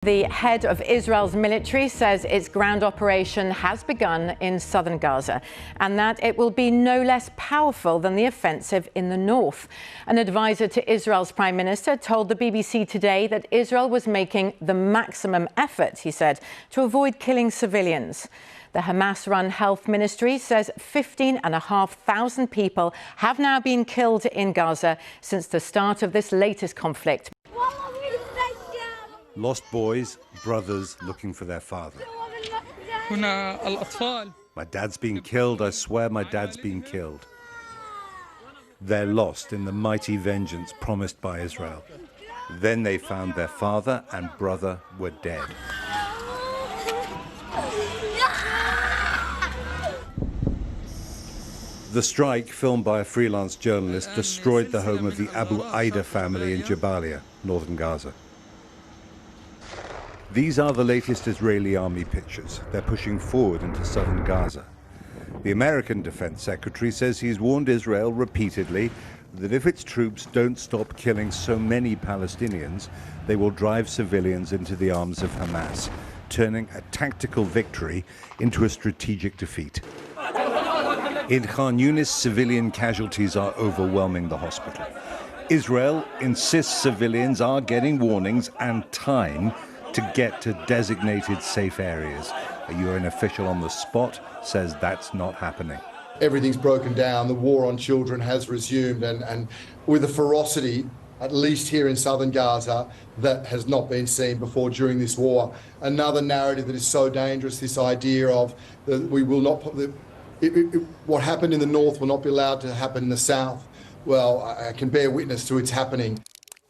The head of Israel's military says its ground operation has begun in southern Gaza and that it will be no less powerful than the offensive in the north. An advisor to Israel's prime minister told the BBC today that Israel was making the maximum effort, he said, to avoid killing civilians. The Hamas-run health ministry says 15,500 people have now been killed in Gaza since the start of this latest conflict. Lost boys, brothers looking for their father. My dad's been killed, I swear my dad's been killed. They're lost in the mighty vengeance promised by Israel. Then they found their father and brother were dead. The strike, filmed by a freelance journalist, destroyed the home of the Abu Aida family in Jabalia, northern Gaza. These are the latest Israeli army pictures. They're pushing forward into southern Gaza. The American Defense Secretary says he's warned Israel repeatedly that if its troops don't stop killing so many Palestinians, they will drive civilians into the arms of Hamas, turning a tactical victory into a strategic defeat. In Khan Yunis, civilian casualties are overwhelming the hospital. Israel insists civilians are getting warnings and time to get to designated safe areas. A UN official on the spot says that's not happening. Everything's broken down. The war on children has resumed, and with a ferocity, at least here in southern Gaza, that has not been seen before during this war. Another narrative that is so dangerous, this idea of that we will not, what happened in the north will not be allowed to happen in the south. Well, I can bear witness to its happening.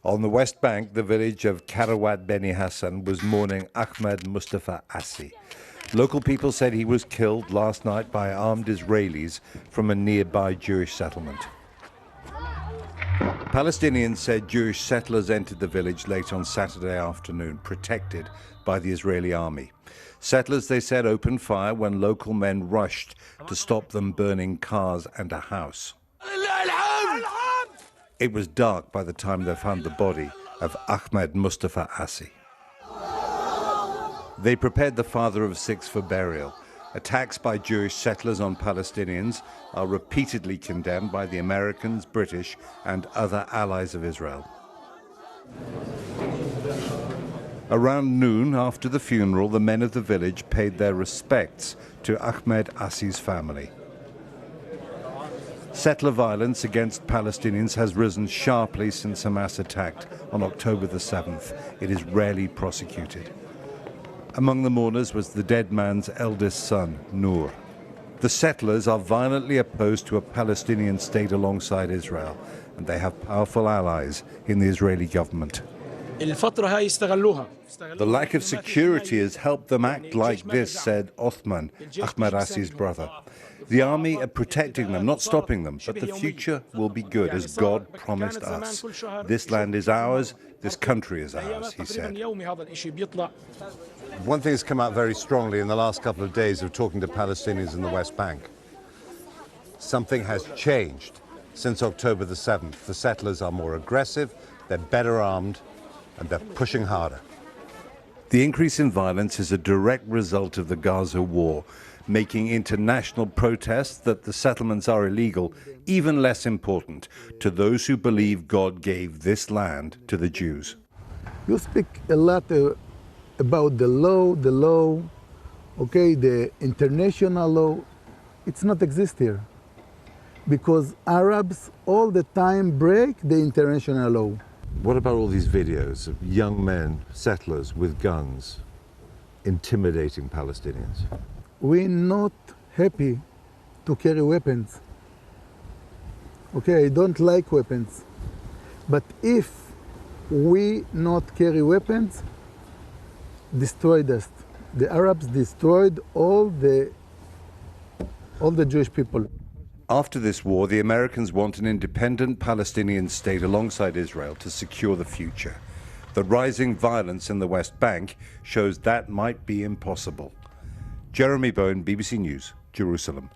On the West Bank, the village of Karawat Beni Hassan was mourning Ahmed Mustafa Assi. Local people said he was killed last night by armed Israelis from a nearby Jewish settlement. Palestinians said Jewish settlers entered the village late on Saturday afternoon, protected by the Israeli army. Settlers, they said, opened fire when local men rushed to stop them burning cars and a house. It was dark by the time they found the body of Ahmed Mustafa Assi. They prepared the father of six for burial. Attacks by Jewish settlers on Palestinians are repeatedly condemned by the Americans, British, and other allies of Israel. Around noon, after the funeral, the men of the village paid their respects to Ahmed Assi's family. Settler violence against Palestinians has risen sharply since Hamas attacked on October the 7th. It is rarely prosecuted. Among the mourners was the dead man's eldest son, Noor. The settlers are violently opposed to a Palestinian state alongside Israel, and they have powerful allies in the Israeli government. The lack of security has helped them act like this, said Othman, Ahmed Assi's brother. The army are protecting them, not stopping them, but the future will be good, as God promised us. This land is ours, this country is ours, he said. One thing has come out very strongly in the last couple of days of talking to Palestinians in the West Bank. Something has changed since October the 7th. The settlers are more aggressive, they're better armed, and they're pushing harder. The increase in violence is a direct result of the Gaza war, making international protests that the settlements are illegal even less important to those who believe God gave this land to the Jews. You speak a lot about the law, okay, the international law. It's not exist here because Arabs all the time break the international law. What about all these videos of young men, settlers with guns, intimidating Palestinians? We're not happy to carry weapons. Okay, I don't like weapons. But if we not carry weapons, destroyed us. The Arabs destroyed all the Jewish people. After this war, the Americans want an independent Palestinian state alongside Israel to secure the future. The rising violence in the West Bank shows that might be impossible. Jeremy Bowen, BBC News, Jerusalem.